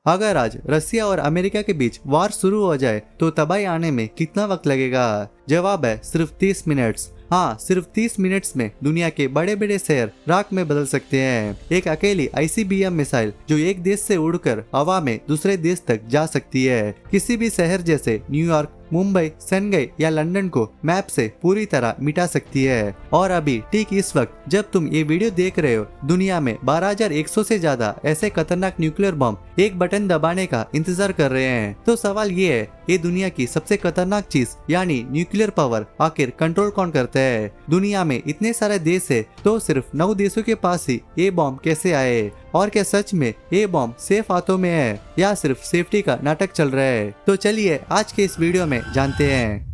अगर आज रसिया और अमेरिका के बीच वार शुरू हो जाए तो तबाही आने में कितना वक्त लगेगा? जवाब है सिर्फ 30 मिनट्स। हाँ, सिर्फ 30 मिनट्स में दुनिया के बड़े बड़े शहर राख में बदल सकते हैं। एक अकेली ICBM मिसाइल जो एक देश से उड़कर हवा में दूसरे देश तक जा सकती है, किसी भी शहर जैसे न्यूयॉर्क, मुंबई, शंघाई या लंदन को मैप से पूरी तरह मिटा सकती है। और अभी ठीक इस वक्त जब तुम ये वीडियो देख रहे हो, दुनिया में 12,100 से ज्यादा ऐसे खतरनाक न्यूक्लियर बम एक बटन दबाने का इंतजार कर रहे हैं। तो सवाल ये है, ये दुनिया की सबसे खतरनाक चीज यानी न्यूक्लियर पावर आखिर कंट्रोल कौन करता है? दुनिया में इतने सारे देश है तो सिर्फ 9 देशों के पास ही ये बम कैसे आए? और क्या सच में ये बम सेफ हाथों में है या सिर्फ सेफ्टी का नाटक चल रहा है? तो चलिए आज के इस वीडियो में जानते हैं।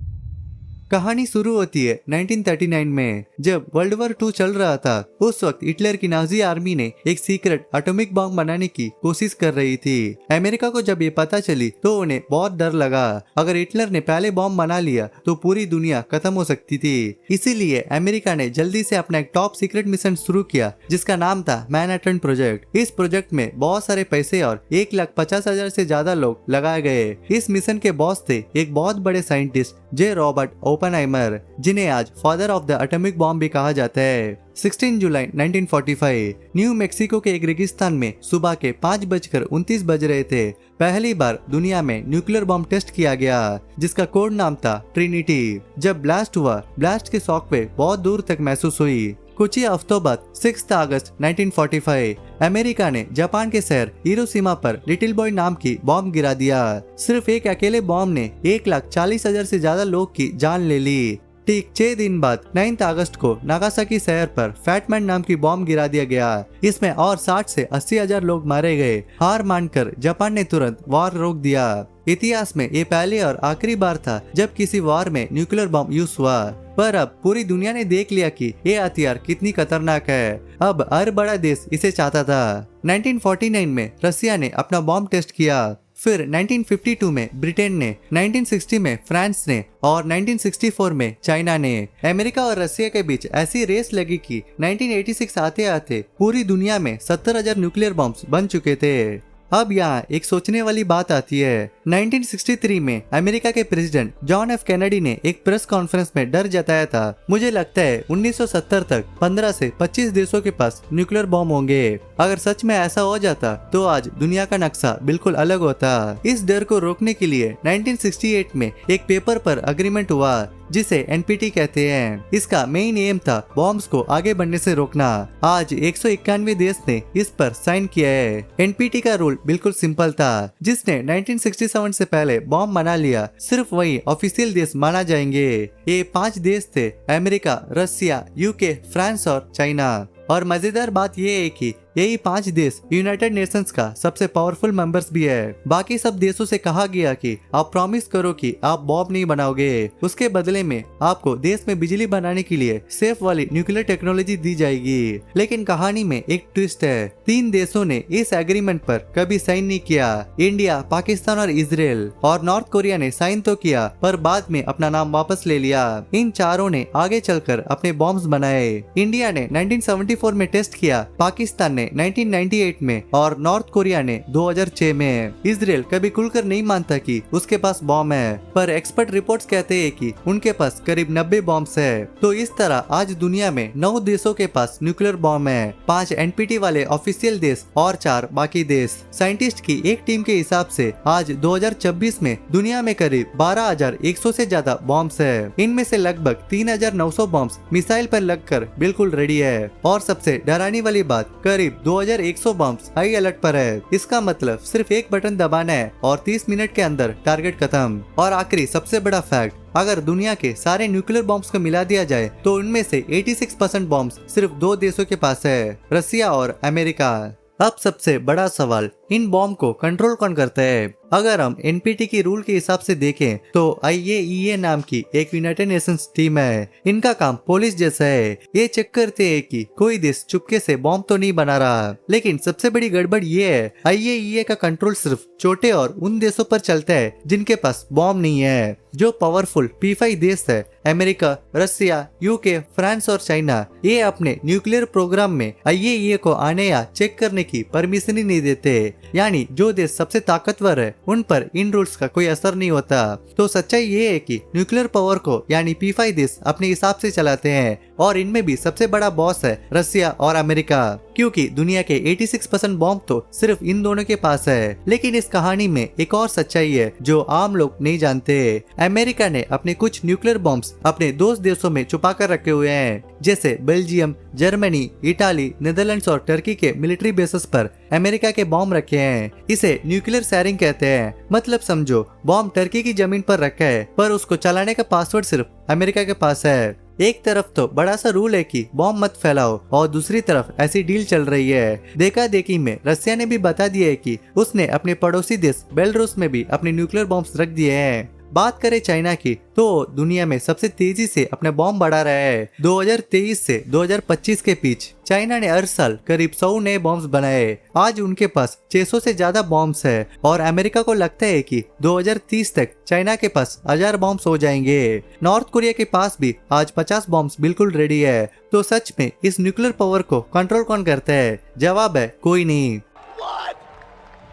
कहानी शुरू होती है 1939 में, जब वर्ल्ड वॉर 2 चल रहा था। उस वक्त हिटलर की नाजी आर्मी ने एक सीक्रेट एटॉमिक बम बनाने की कोशिश कर रही थी। अमेरिका को जब ये पता चली तो उन्हें बहुत डर लगा। अगर हिटलर ने पहले बम बना लिया तो पूरी दुनिया खत्म हो सकती थी। इसीलिए अमेरिका ने जल्दी से अपना एक टॉप सीक्रेट मिशन शुरू किया जिसका नाम था मैनहट्टन प्रोजेक्ट। इस प्रोजेक्ट में बहुत सारे पैसे और 1,50,000 से ज्यादा लोग लगाए गए। इस मिशन के बॉस थे एक बहुत बड़े साइंटिस्ट जे रॉबर्ट ओपेनहाइमर, जिन्हें आज father of the atomic bomb भी कहा जाता है। 16 जुलाई 1945 न्यू मेक्सिको के एक रेगिस्तान में सुबह के 5:29 बज रहे थे। पहली बार दुनिया में न्यूक्लियर बम टेस्ट किया गया जिसका कोड नाम था ट्रिनिटी। जब ब्लास्ट हुआ, ब्लास्ट के शॉकवेव बहुत दूर तक महसूस हुई। कुछ ही हफ्तों बाद 6 अगस्त 1945 अमेरिका ने जापान के शहर हिरोशिमा पर लिटिल बॉय नाम की बॉम्ब गिरा दिया। सिर्फ एक अकेले बॉम्ब ने 1,40,000 से ज्यादा लोग की जान ले ली। ठीक 6 दिन बाद 9 अगस्त को नागासाकी शहर पर फैटमैन नाम की बॉम्ब गिरा दिया गया। इसमें और 60 से 80,000 लोग मारे गए। हार मानकर जापान ने तुरंत वार रोक दिया। इतिहास में ये पहले और आखिरी बार था जब किसी वार में न्यूक्लियर बम यूज हुआ। पर अब पूरी दुनिया ने देख लिया कि ये हथियार कितनी खतरनाक है। अब हर बड़ा देश इसे चाहता था। 1949 में रसिया ने अपना बॉम्ब टेस्ट किया। फिर 1952 में ब्रिटेन ने, 1960 में फ्रांस ने और 1964 में चाइना ने। अमेरिका और रसिया के बीच ऐसी रेस लगी कि 1986 आते आते पूरी दुनिया में 70,000 न्यूक्लियर बॉम्ब्स बन चुके थे। अब यहाँ एक सोचने वाली बात आती है। 1963 में अमेरिका के प्रेसिडेंट जॉन एफ कैनेडी ने एक प्रेस कॉन्फ्रेंस में डर जताया था। मुझे लगता है 1970 तक 15 से 25 देशों के पास न्यूक्लियर बॉम्ब होंगे। अगर सच में ऐसा हो जाता तो आज दुनिया का नक्शा बिल्कुल अलग होता। इस डर को रोकने के लिए 1968 में एक पेपर पर अग्रीमेंट हुआ जिसे NPT कहते हैं। इसका मेन एम था बॉम्ब्स को आगे बढ़ने से रोकना। आज 191 देश ने इस पर साइन किया है। NPT का रूल बिल्कुल सिंपल था। जिसने 1967 से पहले बॉम्ब बना लिया सिर्फ वही ऑफिशियल देश माना जाएंगे। ये 5 देश थे, अमेरिका, रसिया, UK, फ्रांस और चाइना। और मजेदार बात यह है कि यही 5 देश यूनाइटेड नेशंस का सबसे पावरफुल मेंबर्स भी है। बाकी सब देशों से कहा गया कि आप प्रॉमिस करो कि आप बॉम्ब नहीं बनाओगे, उसके बदले में आपको देश में बिजली बनाने के लिए सेफ वाली न्यूक्लियर टेक्नोलॉजी दी जाएगी। लेकिन कहानी में एक ट्विस्ट है। 3 देशों ने इस एग्रीमेंट पर कभी साइन नहीं किया। इंडिया, पाकिस्तान और इजराइल। और नॉर्थ कोरिया ने साइन तो किया पर बाद में अपना नाम वापस ले लिया। इन चारों ने आगे चलकर अपने बॉम्ब्स बनाए। इंडिया ने 1974 में टेस्ट किया, पाकिस्तान 1998 में और नॉर्थ कोरिया ने 2006 में। इजराइल कभी खुलकर नहीं मानता कि उसके पास बॉम्ब है, पर एक्सपर्ट रिपोर्ट्स कहते हैं कि उनके पास करीब 90 बॉम्ब्स है। तो इस तरह आज दुनिया में 9 देशों के पास न्यूक्लियर बॉम्ब है, 5 NPT वाले ऑफिशियल देश और 4 बाकी देश। साइंटिस्ट की एक टीम के हिसाब से आज 2026 में दुनिया में करीब 12,100 से ज्यादा बॉम्ब्स है। इनमें से लगभग 3,900 बॉम्ब्स मिसाइल पर लगकर बिल्कुल रेडी है। और सबसे डराने वाली बात, करीब 2,100 बम्स हाई अलर्ट पर है। इसका मतलब सिर्फ एक बटन दबाना है और 30 मिनट के अंदर टारगेट खत्म। और आखिरी सबसे बड़ा फैक्ट, अगर दुनिया के सारे न्यूक्लियर बॉम्ब्स को मिला दिया जाए तो उनमें से 86% बॉम्ब्स सिर्फ 2 देशों के पास है, रसिया और अमेरिका। अब सबसे बड़ा सवाल, इन बॉम्ब को कंट्रोल कौन करता है? अगर हम एनपीटी की रूल के हिसाब से देखें तो IAEA नाम की एक यूनाइटेड नेशंस टीम है। इनका काम पुलिस जैसा है। ये चेक करते हैं कि कोई देश चुपके से बॉम्ब तो नहीं बना रहा। लेकिन सबसे बड़ी गड़बड़ ये है, IAEA का कंट्रोल सिर्फ छोटे और उन देशों पर चलता है जिनके पास बॉम्ब नहीं है। जो पावरफुल P5 देश है, अमेरिका, रसिया, यूके, फ्रांस और चाइना, ये अपने न्यूक्लियर प्रोग्राम में IAEA को आने या चेक करने की परमिशन ही नहीं देते। यानी जो देश सबसे ताकतवर है उन पर इन रूल्स का कोई असर नहीं होता। तो सच्चाई ये है कि न्यूक्लियर पावर को यानी P5 देश अपने हिसाब से चलाते हैं और इनमें भी सबसे बड़ा बॉस है रसिया और अमेरिका, क्योंकि दुनिया के 86% बॉम्ब तो सिर्फ इन दोनों के पास है। लेकिन इस कहानी में एक और सच्चाई है जो आम लोग नहीं जानते। अमेरिका ने अपने कुछ न्यूक्लियर बॉम्ब्स अपने दोस्त देशों में छुपा कर रखे हुए हैं, जैसे बेल्जियम, जर्मनी, इटाली, नीदरलैंड्स और टर्की के मिलिट्री बेसिस पर अमेरिका के बॉम्ब रखे हैं। इसे न्यूक्लियर शेयरिंग कहते हैं। मतलब समझो, बॉम्ब टर्की की जमीन पर रखा है पर उसको चलाने का पासवर्ड सिर्फ अमेरिका के पास है। एक तरफ तो बड़ा सा रूल है कि बॉम्ब मत फैलाओ और दूसरी तरफ ऐसी डील चल रही है। देखा देखी में रसिया ने भी बता दिया है कि उसने अपने पड़ोसी देश बेलारूस में भी अपने न्यूक्लियर बॉम्ब्स रख दिए हैं। बात करें चाइना की तो दुनिया में सबसे तेजी से अपने बॉम्ब बढ़ा रहा है। 2023 से 2025 के बीच चाइना ने हर साल करीब 100 नए बॉम्ब्स बनाए। आज उनके पास 600 से ज्यादा बॉम्ब्स है और अमेरिका को लगता है कि 2030 तक चाइना के पास 1000 बॉम्ब्स हो जाएंगे। नॉर्थ कोरिया के पास भी आज 50 बॉम्ब्स बिल्कुल रेडी है। तो सच में इस न्यूक्लियर पावर को कंट्रोल कौन करता है? जवाब है कोई नहीं।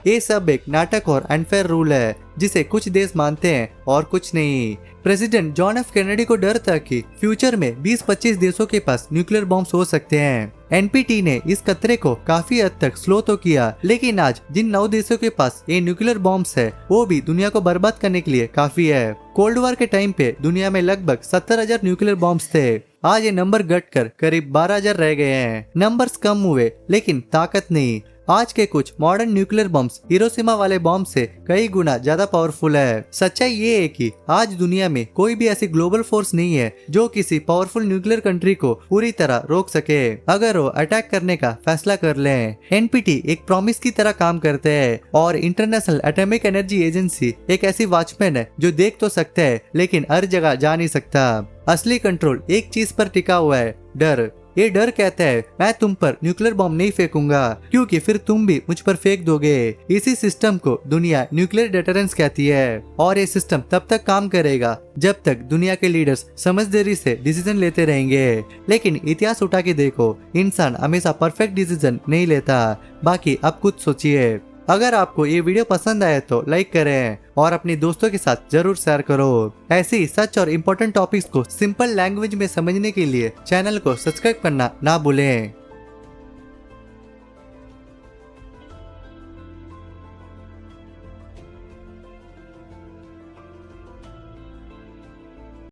ये सब एक नाटक और अनफेयर रूल है जिसे कुछ देश मानते हैं और कुछ नहीं। प्रेसिडेंट जॉन एफ कैनेडी को डर था कि फ्यूचर में 20-25 देशों के पास न्यूक्लियर बॉम्ब्स हो सकते हैं। एनपीटी ने इस खतरे को काफी हद तक स्लो तो किया, लेकिन आज जिन 9 देशों के पास ये न्यूक्लियर बॉम्ब्स है वो भी दुनिया को बर्बाद करने के लिए काफी है। कोल्ड वॉर के टाइम पे दुनिया में लगभग 70,000 न्यूक्लियर बॉम्ब्स थे। आज ये नंबर घटकर करीब 12,000 रह गए हैं। नंबर्स कम हुए लेकिन ताकत नहीं। आज के कुछ मॉडर्न न्यूक्लियर बॉम्ब्स हिरोशिमा वाले बॉम्ब से कई गुना ज्यादा पावरफुल है। सच्चाई ये है कि आज दुनिया में कोई भी ऐसी ग्लोबल फोर्स नहीं है जो किसी पावरफुल न्यूक्लियर कंट्री को पूरी तरह रोक सके अगर वो अटैक करने का फैसला कर ले। एनपीटी एक प्रॉमिस की तरह काम करते हैं और इंटरनेशनल एटॉमिक एनर्जी एजेंसी एक ऐसी वॉचमैन है जो देख तो सकता है लेकिन हर जगह जा नहीं सकता। असली कंट्रोल एक चीज पर टिका हुआ है, डर। ये डर कहता है मैं तुम पर न्यूक्लियर बॉम्ब नहीं फेंकूंगा क्योंकि फिर तुम भी मुझ पर फेंक दोगे। इसी सिस्टम को दुनिया न्यूक्लियर डेटरेंस कहती है और ये सिस्टम तब तक काम करेगा जब तक दुनिया के लीडर्स समझदारी से डिसीजन लेते रहेंगे। लेकिन इतिहास उठा के देखो, इंसान हमेशा परफेक्ट डिसीजन नहीं लेता। बाकी आप खुद सोचिए। अगर आपको ये वीडियो पसंद आए तो लाइक करें और अपने दोस्तों के साथ जरूर शेयर करो। ऐसे ही सच और इम्पोर्टेंट टॉपिक्स को सिंपल लैंग्वेज में समझने के लिए चैनल को सब्सक्राइब करना ना भूलें।